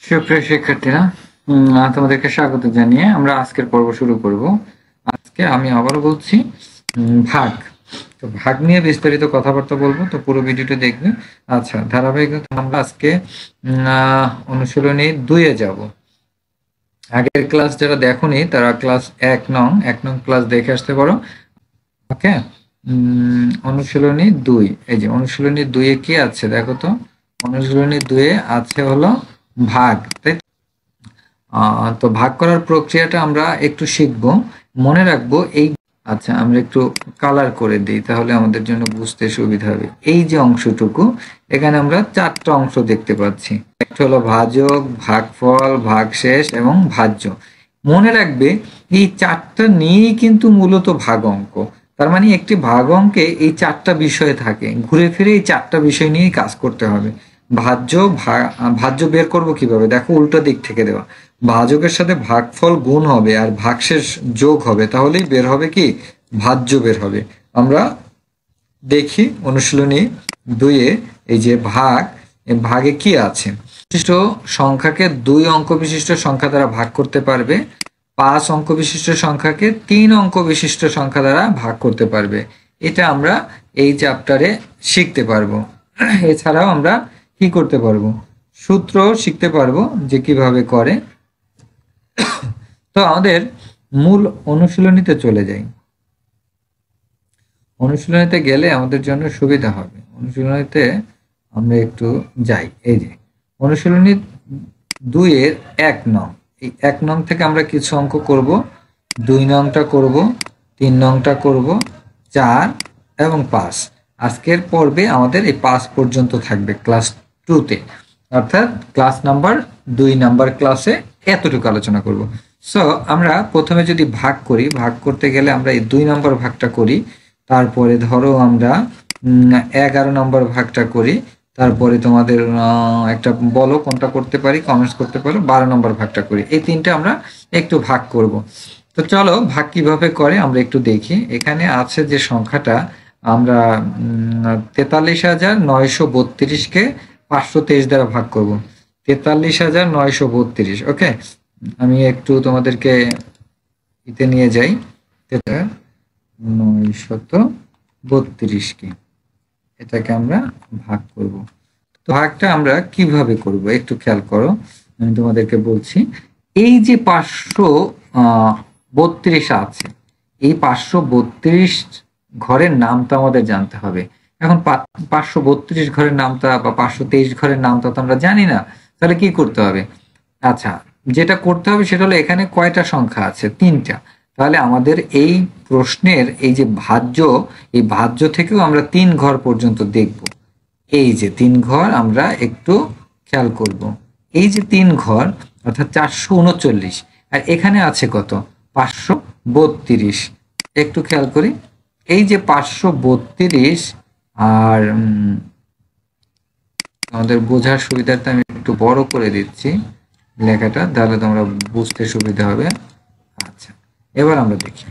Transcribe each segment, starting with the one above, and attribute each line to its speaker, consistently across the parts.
Speaker 1: সুপ্রিয় শিক্ষার্থীরা, তোমাদেরকে স্বাগত জানিয়ে আমরা আজকের পর্ব শুরু করব। আজকে আমি আবারও বলছি ভাগ। তো ভাগ নিয়ে বিস্তারিত কথাবার্তা বলবো, তো পুরো ভিডিওটা দেখবে। আচ্ছা, ধারাবাহিকতা আমরা আজকে অনুশীলনী 2-এ যাব। আগের ক্লাস যারা দেখোনি তারা ক্লাস 1 নং ক্লাস দেখে আসতে পারো। ওকে, অনুশীলনী 2, এই যে অনুশীলনী 2-এ কি আছে দেখো তো। অনুশীলনী 2-এ আছে হলো ভাগ, তাই তো ভাগ করার প্রক্রিয়াটা আমরা একটু শিখব, মনে রাখবো এই। আচ্ছা, আমরা একটু কালার করে দিই, তাহলে আমাদের জন্য বুঝতে সুবিধা হবে। এই যে অংশটুকু, এখানে আমরা 4টা অংশ দেখতে পাচ্ছি। একটা হলো ভাজক, ভাগফল, ভাগশেষ এবং ভাজ্য। মনে রাখবে এই 4টা নিয়েই কিন্তু মূলত ভাগ অঙ্ক। তার মানে একটি ভাগ অঙ্কে এই 4টা বিষয় থাকে, ঘুরে ফিরে এই 4টা বিষয় নিয়েই কাজ করতে হবে। ভাজ্য বের করব কিভাবে, দেখো উল্টো দিক থেকে দেওয়া। ভাজকের সাথে ভাগফল গুণ হবে আর ভাগশেষ যোগ হবে, তাহলেই বের হবে কি, ভাজ্য বের হবে। আমরা দেখি অনুশীলনী 2-এ এই যে ভাগ, ভাগে কি আছে। বিশিষ্ট সংখ্যাকে 2 অঙ্ক বিশিষ্ট সংখ্যা দ্বারা ভাগ করতে পারবে, 5 অঙ্ক বিশিষ্ট সংখ্যাকে 3 অঙ্ক বিশিষ্ট সংখ্যা দ্বারা ভাগ করতে পারবে। এটা আমরা এই চ্যাপ্টারে শিখতে পারবো। এছাড়াও আমরা কি করতে পারবো, সূত্র শিখতে পারবো যে কিভাবে করে। তো আমাদের মূল অনুশীলনীতে চলে যাই। অনুশীলনীতে গেলে আমাদের জন্য সুবিধা হবে। অনুশীলনীতে আমরা একটু যাই। এই যে অনুশীলনী 2-এর 1 নং, এই 1 নং থেকে আমরা কিছু অঙ্ক করব। 2 নংটা করব, 3 নংটা করব, 4 এবং 5। আজকের পর্বে আমাদের এই 5 পর্যন্ত থাকবে ক্লাস 2-তে, অর্থাৎ ক্লাস নাম্বার 2 নাম্বার ক্লাসে এতটুকু আলোচনা করব। সো আমরা প্রথমে যদি ভাগ করি, ভাগ করতে গেলে আমরা এই 2 নম্বর ভাগটা করি, তারপরে ধরো আমরা 11 নম্বর ভাগটা করি, তারপরে তোমাদের একটা বলো কোনটা করতে পারি, কমেন্টস করতে পারো। 12 নম্বর ভাগটা করি, এই 3টে আমরা একটু ভাগ করব। তো চলো ভাগ কিভাবে করে আমরা একটু দেখি। এখানে আছে যে সংখ্যাটা, আমরা 43,932-কে 523 দ্বারা ভাগ করব। 43,932, ওকে। আমি একটু তোমাদেরকে ইতে নিয়ে যাই। 932কে এটাকে আমরা ভাগ করব। তো ভাগটা আমরা কিভাবে করব একটু খেয়াল করো, আমি তোমাদেরকে বলছি। এই যে 532 আছে, এই 532 ঘরের নামটা আমাদের জানতে হবে। এখন 532 ঘরের নামটা বা 523 ঘরের নামটা তো আমরা জানি না, তাহলে কি করতে হবে। আচ্ছা, যেটা করতে হবে সেটা হলো এখানে কয়টা সংখ্যা আছে, 3টা। তাহলে আমাদের এই প্রশ্নের এই যে ভাজ্য, এই ভাজ্য থেকেও আমরা 3 ঘর পর্যন্ত দেখব। এই যে 3 ঘর আমরা একটু খেয়াল করব। এই যে 3 ঘর অর্থাৎ 439, আর এখানে আছে কত, 532। একটু খেয়াল করি, এই যে 532, আর আমাদের বোঝার সুবিধার্থে আমি একটু বড় করে দিচ্ছি লেখাটা, তাহলে তোমরা বুঝতে সুবিধা হবে। আচ্ছা, এবার আমরা দেখি।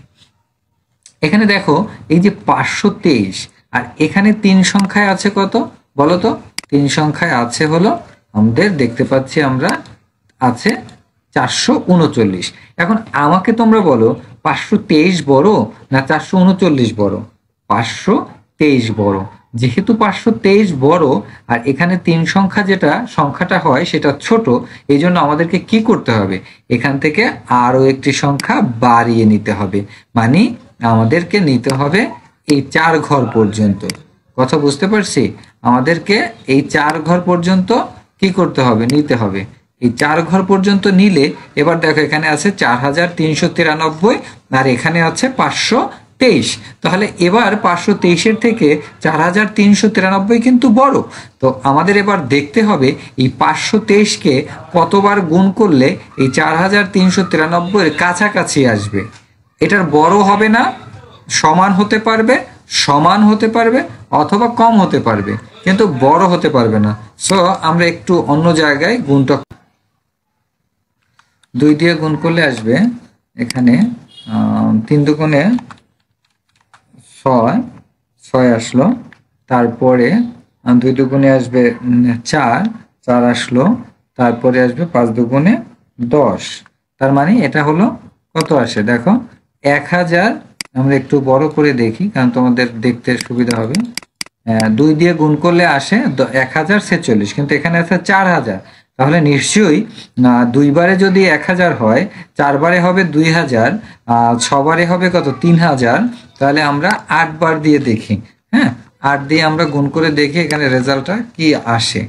Speaker 1: এখানে দেখো এই যে 523, আর এখানে 3 সংখ্যায় আছে কত বলো তো। 3 সংখ্যায় আছে হলো আমাদের দেখতে পাচ্ছি আমরা আছে 439। এখন আমাকে তোমরা বলো 523 বড় না 439 বড়। 523 বড়। যেহেতু 523 বড় আর এখানে 3 সংখ্যা যেটা সংখ্যাটা হয় সেটা ছোট, এই জন্য আমাদেরকে কি করতে হবে, এখান থেকে আরো একটি সংখ্যা বাড়িয়ে নিতে হবে। মানে আমাদেরকে নিতে হবে এই 4 ঘর পর্যন্ত। কথা বুঝতে পারছি? আমাদেরকে এই 4 ঘর পর্যন্ত কি করতে হবে, নিতে হবে। এই 4 ঘর পর্যন্ত নিলে এবার দেখো এখানে আছে 4393 আর এখানে আছে 523। তাহলে এবার 523-এর থেকে 4393 কিন্তু বড়। তো আমাদের এবার দেখতে হবে এই 523-কে কতবার গুণ করলে এই 4393-এর কাছাকাছি আসবে। এটার বড় হবে না, সমান হতে পারবে, সমান হতে পারবে অথবা কম হতে পারবে, কিন্তু বড় হতে পারবে না। সো আমরা একটু অন্য জায়গায় গুণটা 2 দিয়ে গুণ করলে আসবে এখানে 3 দুগুণে 6, 6 আসলো। তারপরে 2 দুগুণে আসবে 4, 4 আসলো। তারপরে আসবে 5 দুগুণে 10। তার মানে এটা হলো কত আসে দেখো 1000। আমরা একটু বড় করে দেখি কারণ তোমাদের দেখতে সুবিধা হবে। 2 দিয়ে গুণ করলে আসে 1046, কিন্তু এখানে আছে 4000। তাহলে নিশ্চয়ই 2 বারে যদি 1000 হয়, 4 বারে হবে 2000, 6 বারে হবে কত 3000। তাহলে আমরা 8 বার দিয়ে দেখি। হ্যাঁ, 8 দিয়ে আমরা গুণ করে দেখি এখানে রেজাল্টটা কি আসে।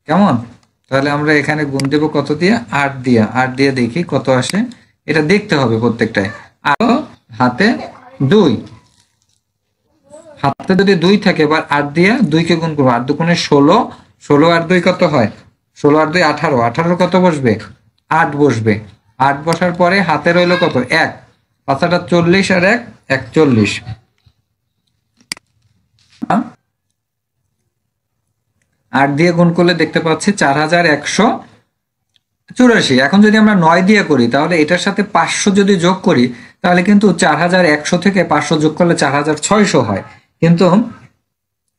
Speaker 1: কেমন? তাহলে আমরা এখানে গুণ দেব কত দিয়ে 8 দিয়ে। 8 দিয়ে দেখি কত আসে, এটা দেখতে হবে প্রত্যেকটায়। আর হাতে 2, হাতে যদি 2 থাকে এবার 8 দিয়ে 2 কে গুণ করবো। 8 দুগুণে 16, 16 আর 2 কত হয়? 16 আর 2 18, 18 কত বসবে? 8 বসবে। 8 বসার পরে হাতে রইলো কত 1, 5টা 40 আর 1 41। 8 দিয়ে গুণ করলে দেখতে পাচ্ছি 4184। এখন যদি আমরা 9 দিয়ে করি তাহলে এটার সাথে 500 যদি যোগ করি তাহলে কিন্তু 4100 থেকে 500 যোগ করলে 4600 হয়, কিন্তু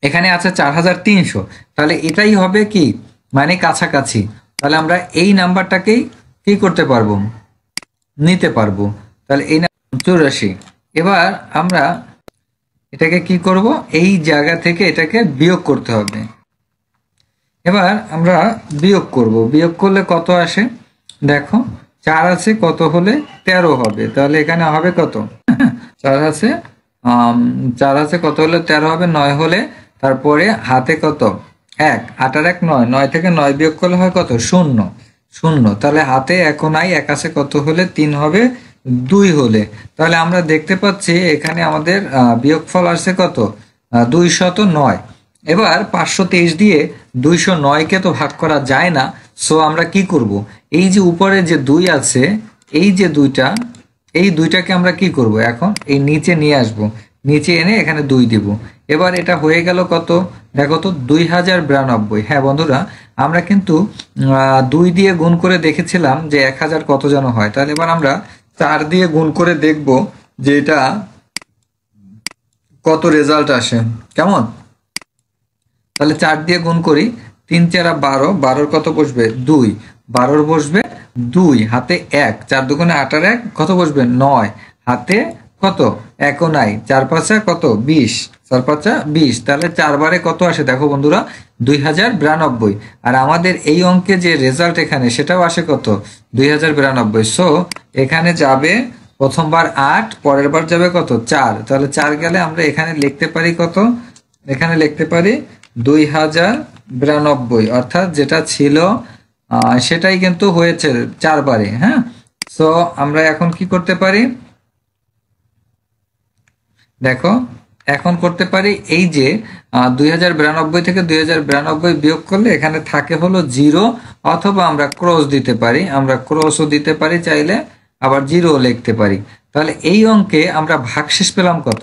Speaker 1: এখানে আছে 4300। তাহলে এটাই হবে কি মানে কাছাকাছি। তাহলে আমরা এই নাম্বারটাকেই কি করতে পারবো, নিতে পারবো। তাহলে এই 84। এবার আমরা এটাকে কি করব, এই জায়গা থেকে এটাকে বিয়োগ করতে হবে। এবার আমরা বিয়োগ করব। বিয়োগ করলে কত আসে দেখো, 4 আছে কত হলে 13 হবে। তাহলে এখানে হবে কত 4 আছে 4 আছে কত হলে 13 হবে, 9 হলে তারপরে হাতে কত 1, 8 আর 1 9, 9 থেকে 9 বিয়োগ করলে হয় কত 0 0। তাহলে হাতে এখন নাই, 1 আছে কত হলে 3 হবে 2 হলে। তাহলে আমরা দেখতে পাচ্ছি এখানে আমাদের বিয়োগফল আসছে কত 209। এবার 523 দিয়ে 209কে তো ভাগ করা যায় না। সো আমরা কি করব, এই যে উপরে যে 2 আছে, এই যে 2টা, এই 2টাকে আমরা কি করব এখন এই নিচে নিয়ে আসব, নিচে এনে এখানে 2 দিব। এবার এটা হয়ে গেল কত দেখো তো 2092। হ্যাঁ বন্ধুরা, আমরা কিন্তু 2 দিয়ে গুণ করে দেখেছিলাম যে 1000 কত যেন হয়। তাহলে এবার আমরা 4 দিয়ে গুণ করে দেখব যে এটা কত রেজাল্ট আসে। কেমন? তাহলে 4 দিয়ে গুণ করি, 3 4 12, 12 কত বসবে 2, 12 বসবে 2, হাতে 1, 4 দুগুণে 8 আর 1 কত বসবে 9, হাতে কত 1 নাই, 4 5 কত 20, 4 5 20। তাহলে 4 বারে কত আসে দেখো বন্ধুরা 2092। আর আমাদের এই অঙ্কে যে রেজাল্ট এখানে সেটাও আসে কত 2092। সো এখানে যাবে প্রথমবার 8, পরের বার যাবে কত 4। তাহলে 4 গেলে আমরা এখানে লিখতে পারি কত, এখানে লিখতে পারি 2092, অর্থাৎ যেটা ছিল সেটাই কিন্তু হয়েছে 4 বারে। হ্যাঁ, সো আমরা এখন কি করতে পারি দেখো, এখন করতে পারি এই যে 2092 থেকে 2092 বিয়োগ করলে এখানে থাকে হলো 0, অথবা আমরা ক্রস দিতে পারি, আমরা ক্রসও দিতে পারি চাইলে, আবার 0 লিখতে পারি। তাহলে এই অঙ্কে আমরা ভাগশেষ পেলাম কত,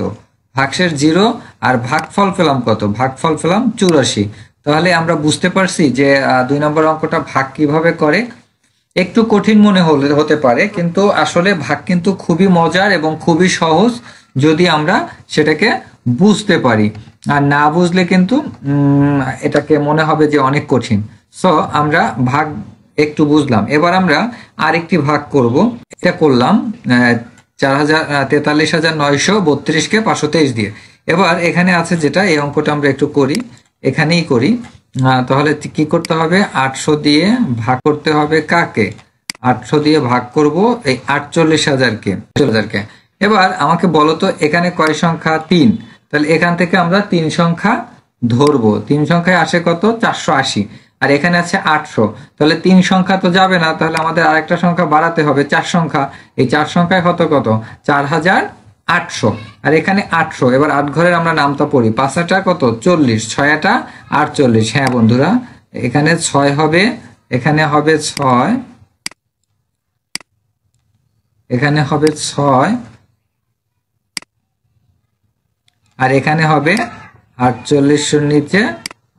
Speaker 1: ভাগশেষ 0, আর ভাগফল পেলাম কত, ভাগফল পেলাম 84। তাহলে আমরা বুঝতে পারছি যে 2 নম্বর অঙ্কটা ভাগ কিভাবে করে। একটু কঠিন মনে হতে পারে, কিন্তু আসলে ভাগ কিন্তু খুবই মজার এবং খুবই সহজ যদি আমরা সেটাকে বুঝতে পারি। আর না বুঝলে কিন্তু এটাকে মনে হবে যে অনেক কঠিন। সো আমরা ভাগ একটু বুঝলাম। এবার আমরা আরেকটি ভাগ করব। এটা করলাম 43,932কে 523 দিয়ে। এবার এখানে আছে যেটা, এই অঙ্কটা আমরা একটু করি, এখানেই করি। তাহলে কি করতে হবে, 800 দিয়ে ভাগ করতে হবে কাকে, 800 দিয়ে ভাগ করব এই 48,000কে। এবার আমাকে বলো তো এখানে কয় সংখ্যা 3, তাহলে এখান থেকে আমরা 3 সংখ্যা ধরবো। 3 সংখ্যায় আসে কত 480, আর এখানে আছে 800। তাহলে 3 সংখ্যা তো যাবে না, তাহলে আমাদের আরেকটা সংখ্যা বাড়াতে হবে, 4 সংখ্যা। এই 4 সংখ্যায় কত 4800, আর এখানে 800। এবার 8 ঘরের আমরা নামতা পড়ি, 5টা কত 40, 6টা 48। হ্যাঁ বন্ধুরা, এখানে 6 হবে, এখানে হবে 6, এখানে হবে 6, আর এখানে হবে 4800 নিচে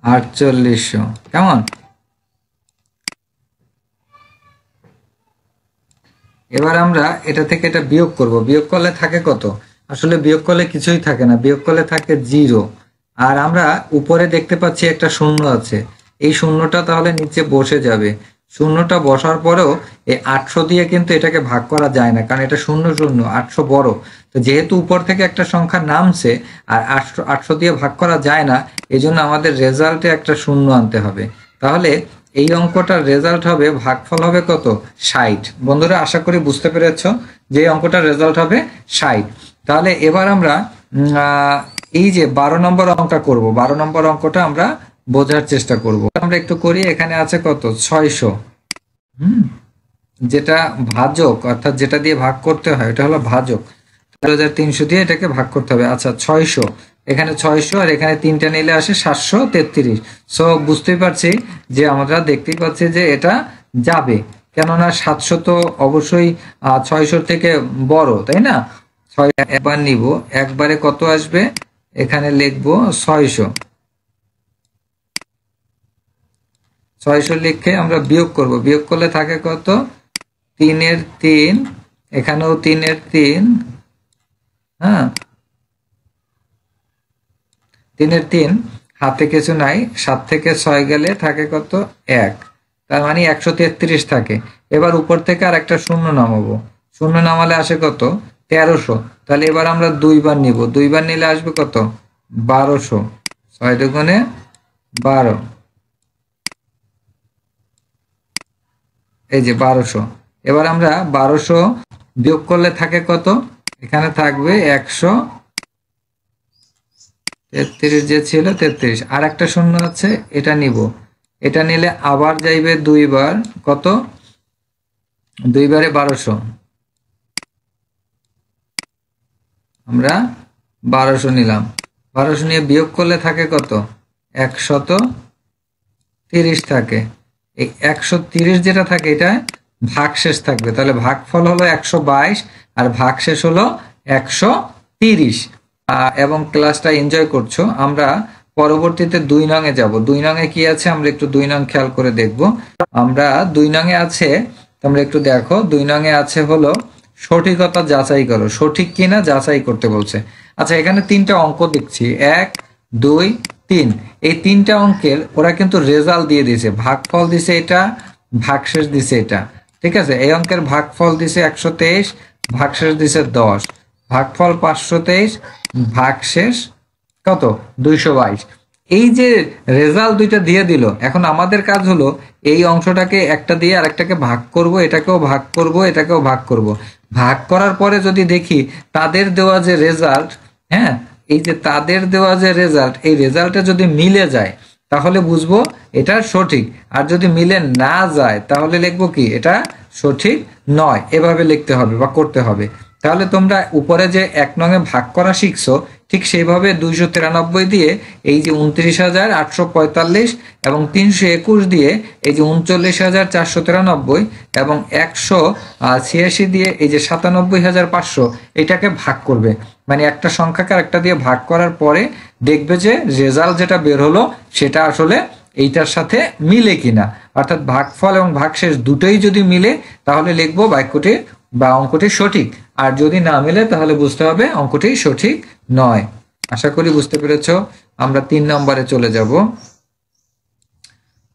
Speaker 1: 4800। কেমন? এবার আমরা এটা থেকে এটা বিয়োগ করব। বিয়োগ করলে থাকে কত, আসলে বিয়োগ করলে কিছুই থাকে না, বিয়োগ করলে থাকে 0। আর আমরা উপরে দেখতে পাচ্ছি একটা শূন্য আছে, এই শূন্যটা তাহলে নিচে বসে যাবে। শূন্যটা বসার পরেও এই 800 দিয়ে কিন্তু এটাকে ভাগ করা যায় না, কারণ এটা শূন্য শূন্য, 800 বড়। তো যেহেতু উপর থেকে একটা সংখ্যা নামছে আর 800 দিয়ে ভাগ করা যায় না, এই জন্য আমাদের রেজাল্টে একটা শূন্য আনতে হবে। তাহলে এই অঙ্কটার রেজাল্ট হবে, ভাগফল হবে কত? 60। বন্ধুরা আশা করি বুঝতে পেরেছ যে এই অঙ্কটার রেজাল্ট হবে 60। তাহলে এবার আমরা এই যে 12 নম্বর অঙ্কটা করব, 12 নম্বর অঙ্কটা আমরা বোঝার চেষ্টা করব। আমরা একটু করি। এখানে আছে কত? 600। যেটা ভাজক, অর্থাৎ যেটা দিয়ে ভাগ করতে হয় এটা হলো ভাজক। 1300 দিয়ে এটাকে ভাগ করতে হবে। আচ্ছা 600, এখানে 600 আর এখানে 3টা নিলে আসে 733। সো বুঝতেই পারছি যে আমরা দেখতেই পাচ্ছি যে এটা যাবে, কেননা 700 তো অবশ্যই 600 থেকে বড়, তাই না? 6 একবার নিব, একবারে কত আসবে? এখানে লিখবো 600। 600 লিখে আমরা বিয়োগ করব, বিয়োগ করলে থাকে কত? 3 এর 3, এখানেও 3 এর 3, হ্যাঁ 3 এর 3, হাতে কিছু নাই, 7 থেকে 6 গেলে থাকে কত? 1, তার মানে 133 থাকে। এবার উপর থেকে আর একটা শূন্য নামাবো, শূন্য নামালে আসে কত? 1300। তাহলে এবার আমরা 2 বার নিব, 2 বার নিলে আসবে কত? 1200। 6 দুগুণে 12, এই যে 1200। এবার আমরা 1200 বিয়োগ করলে থাকে কত? এখানে থাকবে 133, যে ছিল 33। আর একটা শূন্য আছে, এটা নিব, এটা নিলে আবার যাইবে 2 বার, কত? 2 বারে 1200, আমরা 1200 নিলাম। 1200 নিয়ে বিয়োগ করলে থাকে কত? 130 থাকে। এই 130 যেটা থাকে এটা ভাগশেষ থাকবে, তাহলে ভাগফল হলো 122 আর ভাগশেষ হলো 130। এবং ক্লাসটা এনজয় করছো। আমরা পরবর্তীতে 2 নং এ যাব। 2 নং এ কি আছে আমরা একটু 2 নং খেয়াল করে দেখব। আমরা 2 নং এ আছে, তোমরা একটু দেখো। 2 নং এ আছে হলো সঠিকতা যাচাই করো, সঠিক কিনা যাচাই করতে বলছে। আচ্ছা এখানে 3টা অঙ্ক দেখছি, 1 2 3। এই 3টা অঙ্কের ওরা কিন্তু রেজাল্ট দিয়ে দিয়েছে, ভাগফল দিছে এটা, ভাগশেষ দিছে এটা, ঠিক আছে? এই অঙ্কের ভাগফল দিছে 123, ভাগশেষ দিছে 10, ভাগফল 523, ভাগশেষ কত? 222। এই যে রেজাল্ট দুইটা দিয়ে দিল, এখন আমাদের কাজ হলো এই অংশটাকে একটা দিয়ে আরেকটাকে ভাগ করব, এটাকেও ভাগ করব, এটাকেও ভাগ করব। ভাগ করার পরে যদি দেখি তাদের দেওয়া যে রেজাল্ট, হ্যাঁ এই যে তাদের দেওয়া যে রেজাল্ট, এই রেজাল্টে যদি মিলে যায় তাহলে বুঝবো এটা সঠিক, আর যদি মিলে না যায় তাহলে লিখবো কি? এটা সঠিক নয়। এভাবে লিখতে হবে বা করতে হবে। তাহলে তোমরা উপরে যে 1 নং এ ভাগ করা শিখছো, ঠিক সেইভাবে 293 দিয়ে এই যে 29,845 এবং 321 দিয়ে এই যে 39,493 এবং 186 দিয়ে এই যে 97,500 এটাকে ভাগ করবে। মানে একটা সংখ্যাকে আরেকটা দিয়ে ভাগ করার পরে দেখবে যে রেজাল্ট যেটা বের হলো সেটা আসলে এইটার সাথে মিলে কিনা, অর্থাৎ ভাগফল এবং ভাগশেষ দুটোই যদি মিলে তাহলে লিখবো বাক্যটি বা অঙ্কটি সঠিক, আর যদি না মিলে তাহলে বুঝতে হবে অঙ্কটি সঠিক নয়। আশা করি বুঝতে পেরেছ। আমরা 3 নম্বরে চলে যাব।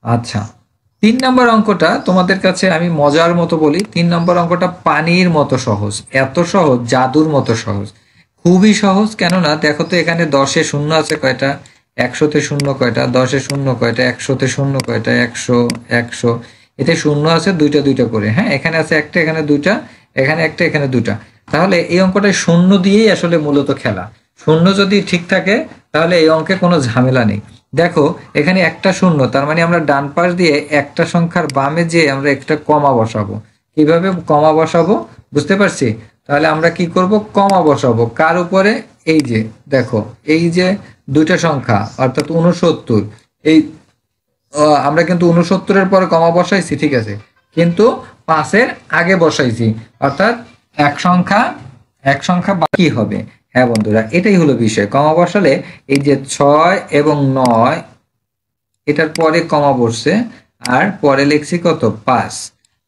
Speaker 1: আচ্ছা 3 নম্বর অঙ্কটা তোমাদের কাছে আমি মজার মতো বলি, 3 নম্বর অঙ্কটা পানির মতো সহজ, এত সহজ জাদুর মতো সহজ, খুবই সহজ। কেননা দেখো তো এখানে 10-এ শূন্য আছে কয়টা? 100-তে শূন্য কয়টা? 10-এ শূন্য কয়টা? 100-তে শূন্য কয়টা? 100 100, এতে শূন্য আছে দুইটা দুইটা করে, হ্যাঁ এখানে আছে একটা, এখানে দুইটা, এখানে একটা, এখানে দুটা। তাহলে এই অঙ্কটা শূন্য দিয়েই আসলে মূলত খেলা। শূন্য যদি ঠিক থাকে তাহলে এই অঙ্কে কোনো ঝামেলা নেই। দেখো এখানে একটা শূন্য, তার মানে আমরা ডান পাশ দিয়ে একটা সংখ্যার বামে যে আমরা একটা কমা বসাবো। কিভাবে কমা বসাবো বুঝতে পারছি? তাহলে আমরা কি করব? কমা বসাবো কার উপরে? এই যে দেখো, এই যে দুইটা সংখ্যা অর্থাৎ 69, এই আমরা কিন্তু 69-এর পরে কমা বসাইছি, ঠিক আছে, কিন্তু 5-এর আগে বসাইছি, অর্থাৎ এক সংখ্যা বাকি হবে। হ্যাঁ বন্ধুরা এটাই হলো বিষয়। কমা বসালে এই যে 6 এবং 9 এটার পরে কমা বসছে, আর পরে লিখছি কত? 5।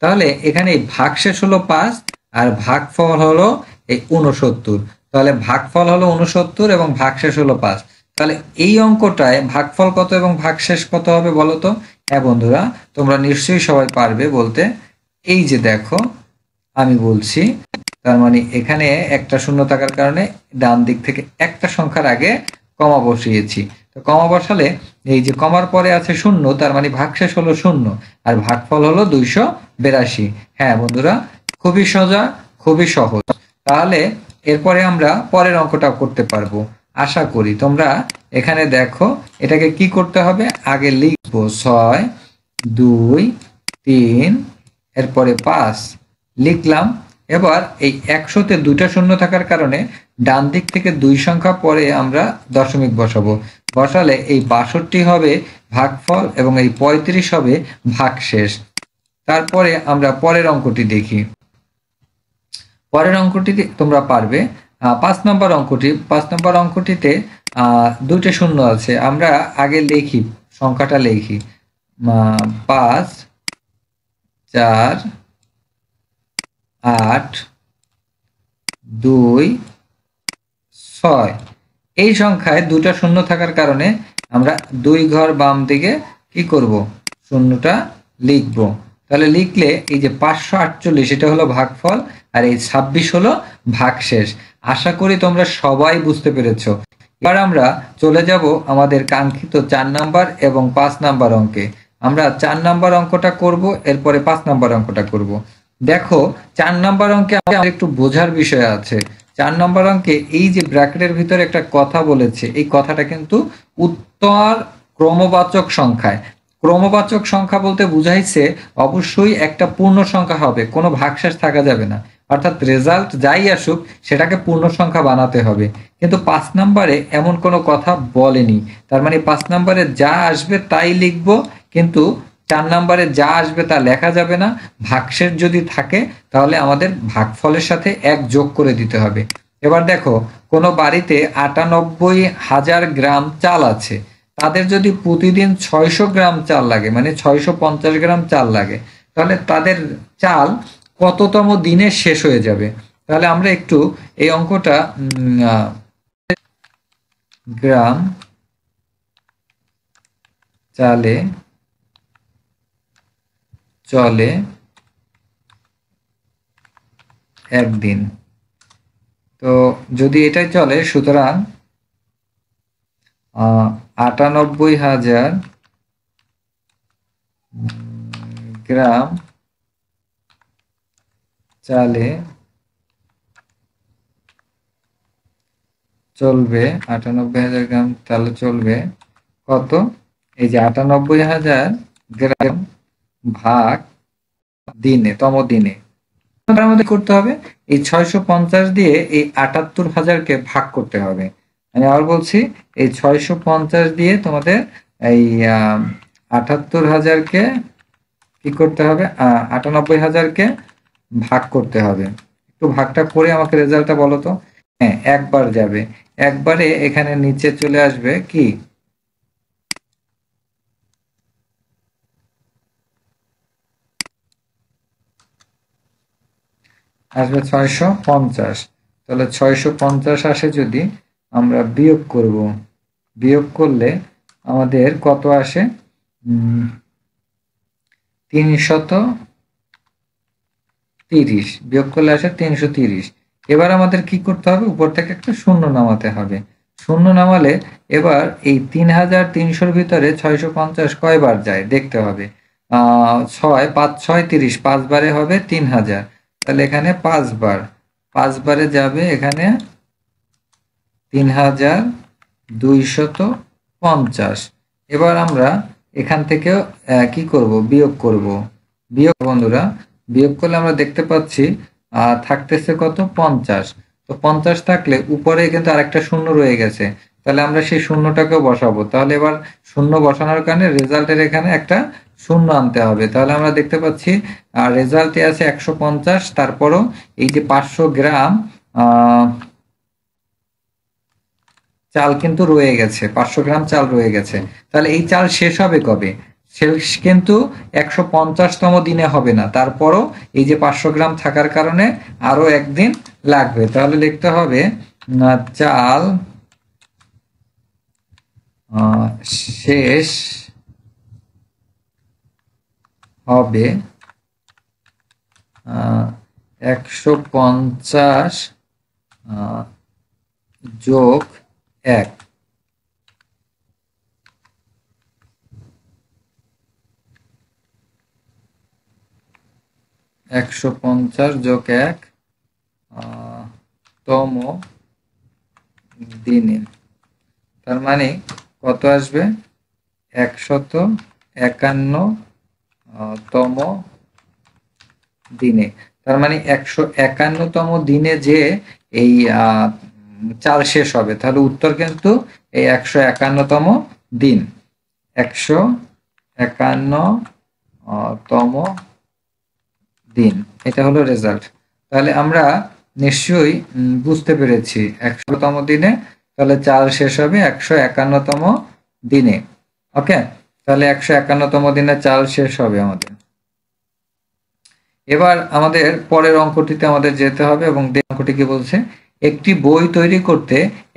Speaker 1: তাহলে এখানে ভাগশেষ হলো 5 আর ভাগফল হলো এই 69। তাহলে ভাগফল হলো 69 এবং ভাগশেষ হলো 5। তাহলে এই অঙ্কটায় ভাগফল কত এবং ভাগশেষ কত হবে বলো তো? হ্যাঁ বন্ধুরা, তোমরা নিশ্চয়ই সবাই পারবে বলতে। এই যে দেখো আমি বলছি, তার মানে এখানে একটা শূন্য থাকার কারণে ডান দিক থেকে একটা সংখ্যার আগে কমা বসিয়েছি। তো কমা বসালে এই যে কমার পরে আছে শূন্য, তার মানে ভাগশেষ হলো শূন্য, আর ভাগফল হলো 282। হ্যাঁ বন্ধুরা, খুবই সোজা, খুবই সহজ। তাহলে এরপরে আমরা পরের অঙ্কটা করতে পারবো আশা করি। তোমরা এখানে দেখো এটাকে কি করতে হবে, আগে লিখবো 6 2 3 এরপরে 5 লিখলাম। এবার এই 100-তে দুইটা শূন্য থাকার কারণে ডান দিক থেকে 2 সংখ্যা পরে আমরা দশমিক বসাবো। বসালে এই 62 হবে ভাগফল এবং এই 35 হবে ভাগশেষ। তারপরে আমরা পরের অঙ্কটি দেখি। পরের অঙ্কটি তোমরা পারবে। 5 নম্বর অঙ্কটি, 5 নম্বর অঙ্কটিতে দুইটা শূন্য আছে। আমরা আগে লিখি, সংখ্যাটা লিখি 5 4 8 2 6। এই সংখ্যায় দুটা শূন্য থাকার কারণে আমরা 2 ঘর বাম দিকে কি করব, শূন্যটা লিখব। তাহলে লিখলে এই যে 548 এটা হলো ভাগফল, আর এই 26 হলো ভাগশেষ। আশা করি তোমরা সবাই বুঝতে পেরেছো। এবার আমরা চলে যাব আমাদের কাঙ্ক্ষিত 4 নাম্বার এবং 5 নাম্বার অঙ্কে। আমরা 4 নাম্বার অঙ্কটা করব, এরপরে 5 নাম্বার অঙ্কটা করব। দেখো 4 নাম্বার অঙ্কে আমাদের একটু বোঝার বিষয় আছে। 4 নম্বর অঙ্কে এই যে ব্র্যাকেটের ভিতরে একটা কথা বলেছে, এই কথাটা কিন্তু উত্তর ক্রমবাচক সংখ্যায়। ক্রমবাচক সংখ্যা বলতে বুঝাইছে অবশ্যই একটা পূর্ণ সংখ্যা হবে, কোনো ভাগশেষ থাকা যাবে না। অর্থাৎ রেজাল্ট যাই আসুক সেটাকে পূর্ণ সংখ্যা বানাতে হবে। কিন্তু 5 নম্বরে এমন কোনো কথা বলেনি। তার মানে 5 নম্বরে যা আসবে তাই লিখব, কিন্তু 4 নম্বরে যা আসবে তা লেখা যাবে না। ভাগশেষ যদি থাকে তাহলে আমাদের ভাগফলের সাথে 1 যোগ করে দিতে হবে। এবার দেখো কোনো বাড়িতে 98,000 গ্রাম চাল আছে, তাদের যদি প্রতিদিন 600 গ্রাম চাল লাগে, মানে 650 গ্রাম চাল লাগে, তাহলে তাদের চাল কততম দিনে শেষ হয়ে যাবে। তাহলে আমরা একটু এই অঙ্কটা গ্রাম চালে চলে একদিন, তো যদি এটাই চলে সুতরাং 98,000 গ্রাম চালে চলবে, 98,000 গ্রাম চালে চলবে কত, এই যে 98,000 গ্রাম ভাগ দিনে, তম দিনে। আমাদের করতে হবে এই 650 দিয়ে এই 78,000-কে ভাগ করতে হবে। আমি আবার বলছি, এই 650 দিয়ে তোমাদের এই 78,000-কে কি করতে হবে, 98,000-কে ভাগ করতে হবে। একটু ভাগটা করে আমাকে রেজাল্টটা বলো তো। হ্যাঁ, একবার যাবে, একবারে এখানে নিচে চলে আসবে কি, আসবে 650। তাহলে 650 আসে, যদি আমরা বিয়োগ করব, বিয়োগ করলে আমাদের কত আসে, 330। বিয়োগ করলে আসে 330। এবার আমাদের কি করতে হবে, উপর থেকে একটা শূন্য নামাতে হবে। শূন্য নামালে এবার এই 3,300-র ভিতরে 650 কয়বার যায় দেখতে হবে। 6 5 6 30, 5 বারে হবে 3,000। তাহলে এখানে 5 বার, 5 বারে যাবে এখানে 3,250। এবার আমরা এখান থেকেও কি করব, বিয়োগ করব। বিয়োগ বন্ধুরা, বিয়োগ করলে আমরা দেখতে পাচ্ছি থাকতেছে কত, 50। তো 50 থাকলে উপরে কিন্তু আরেকটা শূন্য রয়ে গেছে, তাহলে আমরা সেই শূন্যটাকেও বসাবো। তাহলে এবার শূন্য বসানোর কারণে রেজাল্টের এখানে একটা শূন্য আনতে হবে। তাহলে আমরা দেখতে পাচ্ছি রেজাল্টে আছে 150, তারপরও এই যে 500 গ্রাম চাল কিন্তু রয়ে গেছে, 500 গ্রাম চাল রয়ে গেছে। তাহলে এই চাল শেষ হবে কবে, শেষ কিন্তু 150তম দিনে হবে না, তারপরও এই যে 500 গ্রাম থাকার কারণে আরো একদিন লাগবে। তাহলে লিখতে হবে চাল শেষ হবে 150 যোগ 1। 150 যোগ 1 তম দিনে। তার মানে কত আসবে? 151 তম দিনে। তার মানে 151তম দিনে যে এই চাল শেষ হবে, তাহলে উত্তর কিন্তু এই 151তম দিন, 151তম দিন, এটা হলো রেজাল্ট। তাহলে আমরা নিশ্চয়ই বুঝতে পেরেছি 100তম দিনে তাহলে চাল শেষ হবে 151তম দিনে। ওকে, তাহলে 151তম দিনে চাল শেষ হবে আমাদের। এবার আমাদের পরের অঙ্কটিতে আমাদের যেতে হবে এবং অঙ্কটি কি বলছে, একটি বই তৈরি করতে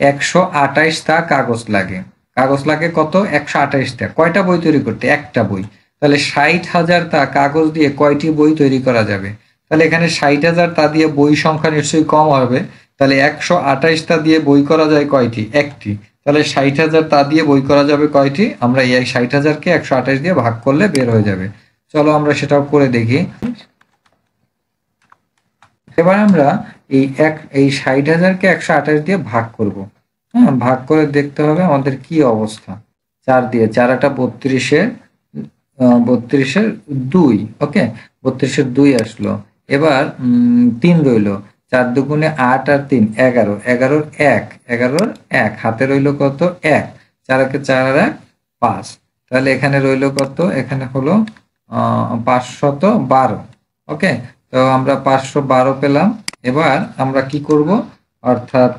Speaker 1: 128টা কাগজ লাগে। কাগজ লাগে কত? 128টা। কয়টা বই তৈরি করতে? একটা বই। তাহলে 60,000টা কাগজ দিয়ে কয়টি বই তৈরি করা যাবে? তাহলে এখানে 60,000 তা দিয়ে বই সংখ্যা নিশ্চয়ই কম হবে। তাহলে 128টা দিয়ে বই করা যায় কয়টি? একটি। তাহলে 60,000 তা দিয়ে বই করা যাবে কয়টি? আমরা এই 60,000কে 128 দিয়ে ভাগ করলে বের হয়ে যাবে। চলো আমরা সেটাও করে দেখি। এবার আমরা এই 60,000কে 128 দিয়ে ভাগ করব। হ্যাঁ, ভাগ করে দেখতে হবে আমাদের কি অবস্থা। 4 দিয়ে, 4 একটা 32-এর 2। ওকে, 32-এর 2 আসলো। এবার 3 রইল, 4 দুগুণে 8 আর 3 11, 11-র 1, 11-র 1 হাতে রইল কত? 1। 4 একে 4 আর 1 5। তাহলে এখানে রইল কত? এখানে হলো 512। ওকে, তো আমরা 512 পেলাম। এবার আমরা কি করব? অর্থাৎ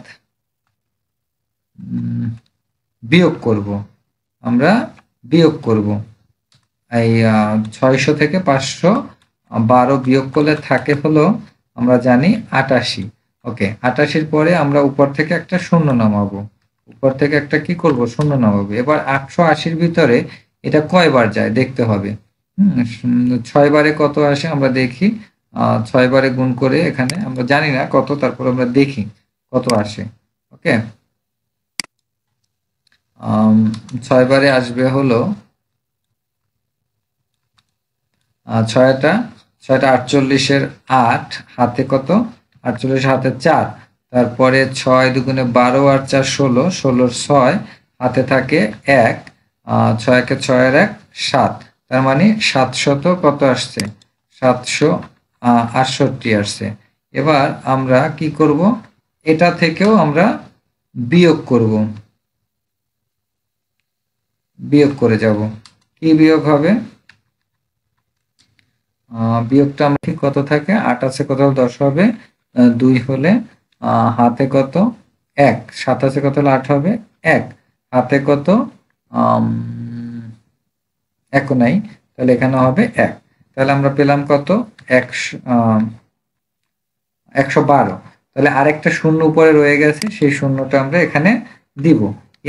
Speaker 1: বিয়োগ করব। আমরা বিয়োগ করব এই 600 থেকে 512 বিয়োগ করলে থাকে হলো, আমরা জানি 88। ওকে, 88-র পরে আমরা উপর থেকে একটা শূন্য নামাবো। উপর থেকে একটা কি করব? শূন্য নামাবো। এবার 880-র ভিতরে এটা কয়বার যায় দেখতে হবে। 6 বারে কত আসে আমরা দেখি। 6 বারে গুণ করে, এখানে আমরা জানি না কত, তারপর আমরা দেখি কত আসে। ওকে, 6 বারে আসবে হলো 6টা 48-এর 8 হাতে কত? 48 হাতে 4। তারপরে 6 দুগুণে 12 আর 4 16, 16-র 6 হাতে থাকে 1, 6 একে 6 আর 1 7। তার মানে 700 কত আসছে? 768 আসছে। এবার আমরা কি করব? এটা থেকেও আমরা বিয়োগ করব, বিয়োগ করে যাব। কি বিয়োগ হবে? বিয়োগটা আমরা কত থাকে? 8 আছে কত? 10 হবে। 2 হলে হাতে কত? 1। 7 আছে কত হলে 8 হবে 1। হাতে কত? 1 নাই, তাহলে এখানে হবে 1। তাহলে আমরা পেলাম কত? 112। তাহলে আরেকটা শূন্য উপরে রয়ে গেছে, সেই শূন্যটা আমরা এখানে দিব।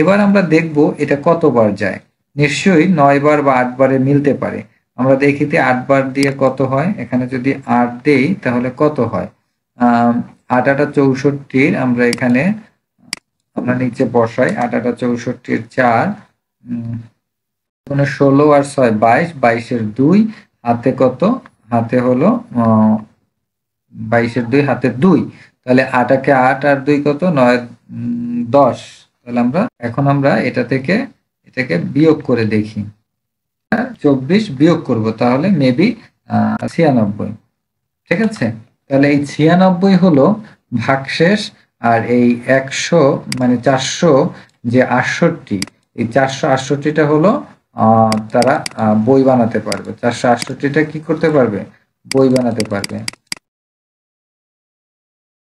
Speaker 1: এবার আমরা দেখব এটা কতবার যায়। নিশ্চয়ই 9 বার বা 8 বারে মিলতে পারে। আমরা দেখিতে 8 বার দিয়ে কত হয়। এখানে যদি 8 দেই তাহলে কত হয়? 8 8 64, আমরা এখানে আমরা নিচে বসাই। 8 8 64, 4 16 আর 6 22, 22-এর 2 হাতে কত? হাতে হলো 22-এর 2 হাতে 2। তাহলে 8 একে 8 আর 2 কত? 9 10। তাহলে এখন আমরা এটাকে বিয়োগ করে দেখি। 24 বিয়োগ করব, তাহলে মেবি 96। ঠিক আছে, তাহলে এই 96 হলো ভাগশেষ। আর এই 100 মানে 400 যে 68, এই 468টা হলো তারা বই বানাতে পারবে। 468টা কি করতে পারবে? বই বানাতে পারবে।